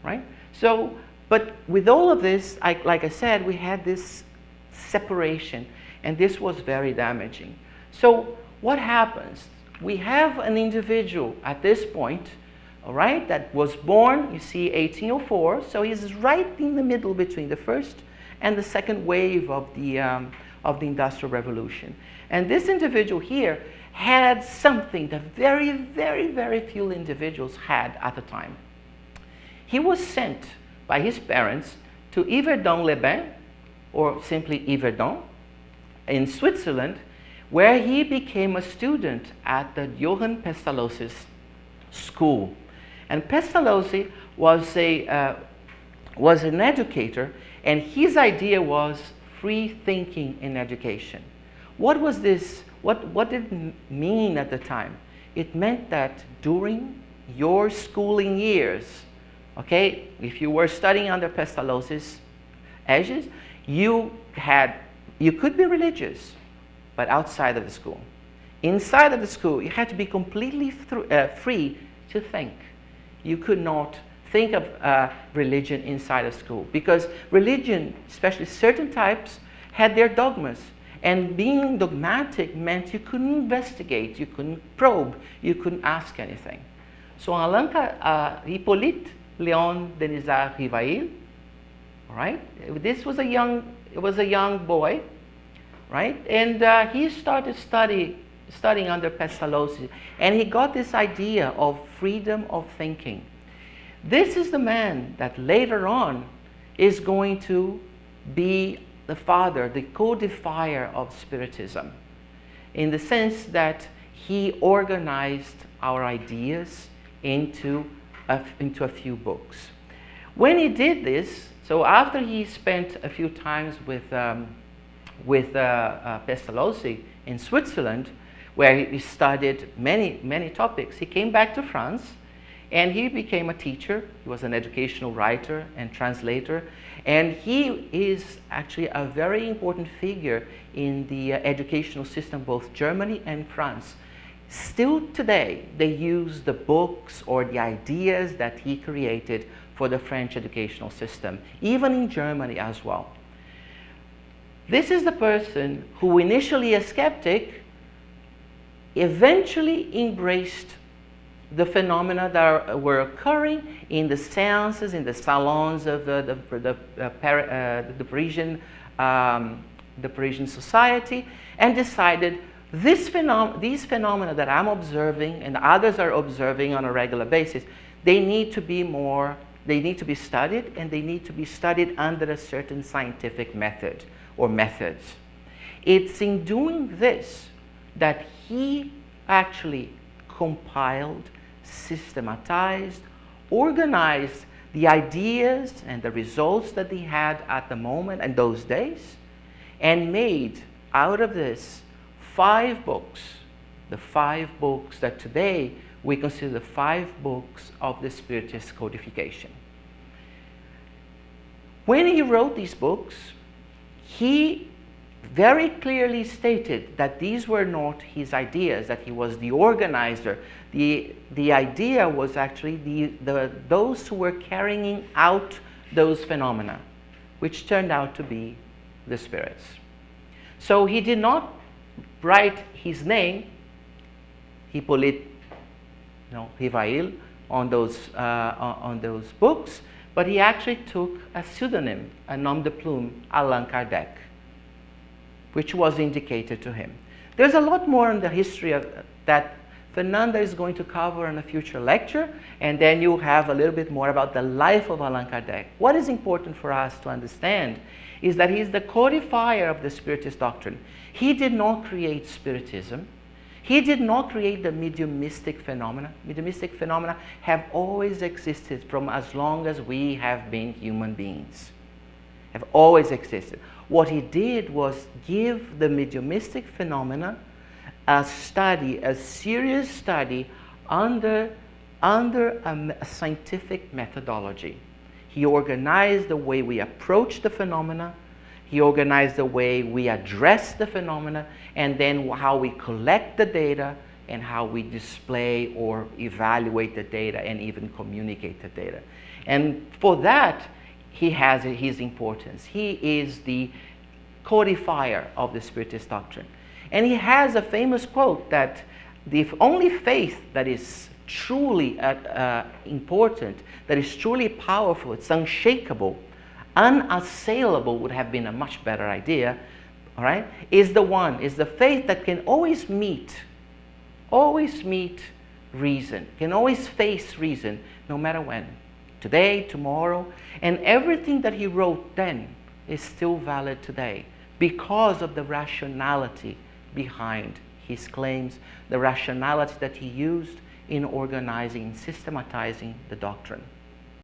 right? So, but with all of this, like I said, we had this separation, and this was very damaging. So what happens? We have an individual at this point, all right, that was born, you see, 1804, so he's right in the middle between the first and the second wave of the Industrial Revolution. And this individual here had something that very, very, very few individuals had at the time. He was sent by his parents to Yverdon-les-Bains, or simply Yverdon, in Switzerland, where he became a student at the Johann Pestalozzi's school. And Pestalozzi was an educator, and his idea was free thinking in education. What was this? What did it mean at the time? It meant that during your schooling years, okay, if you were studying under Pestalozzi's aegis, you could be religious, but outside of the school. Inside of the school, you had to be completely free to think. You could not think of religion inside of school, because religion, especially certain types, had their dogmas. And being dogmatic meant you couldn't investigate, you couldn't probe, you couldn't ask anything. So Hippolyte Léon Denisard Rivail, all right, this was a young boy, right, and he started studying under Pestalozzi, and he got this idea of freedom of thinking. This is the man that later on is going to be the father, the codifier of Spiritism, in the sense that he organized our ideas into a few books. When he did this, so after he spent a few times with Pestalozzi in Switzerland, where he studied many topics, he came back to France, and he became a teacher. He was an educational writer and translator, and he is actually a very important figure in the educational system, both Germany and France. Still today, they use the books or the ideas that he created for the French educational system, even in Germany as well. This is the person who, initially a skeptic, eventually embraced the phenomena that were occurring in the seances, in the salons of the Parisian society, and decided these phenomena that I'm observing and others are observing on a regular basis, they need to be studied, and they need to be studied under a certain scientific method or methods. It's in doing this that he actually compiled, systematized, organized the ideas and the results that he had at the moment and those days, and made out of this 5 books, the 5 books that today we consider the 5 books of the Spiritist codification. When he wrote these books, he very clearly stated that these were not his ideas, that he was the organizer. The idea was actually those who were carrying out those phenomena, which turned out to be the spirits. So he did not write his name, Hippolyte Rivail, on those books, but he actually took a pseudonym, a nom de plume, Allan Kardec, which was indicated to him. There's a lot more in the history of that Fernanda is going to cover in a future lecture, and then you'll have a little bit more about the life of Allan Kardec. What is important for us to understand is that he's the codifier of the Spiritist doctrine. He did not create Spiritism. He did not create the mediumistic phenomena. Mediumistic phenomena have always existed from as long as we have been human beings. Have always existed. What he did was give the mediumistic phenomena a study, a serious study under a scientific methodology. He organized the way we approach the phenomena, he organized the way we address the phenomena, and then how we collect the data and how we display or evaluate the data and even communicate the data. And for that, he has his importance. He is the codifier of the Spiritist doctrine. And he has a famous quote that the only faith that is truly important, that is truly powerful, it's unshakable, unassailable would have been a much better idea, all right, is the faith that can always meet reason, can always face reason, no matter when, today, tomorrow, and everything that he wrote then is still valid today because of the rationality behind his claims, the rationality that he used in organizing, systematizing the doctrine.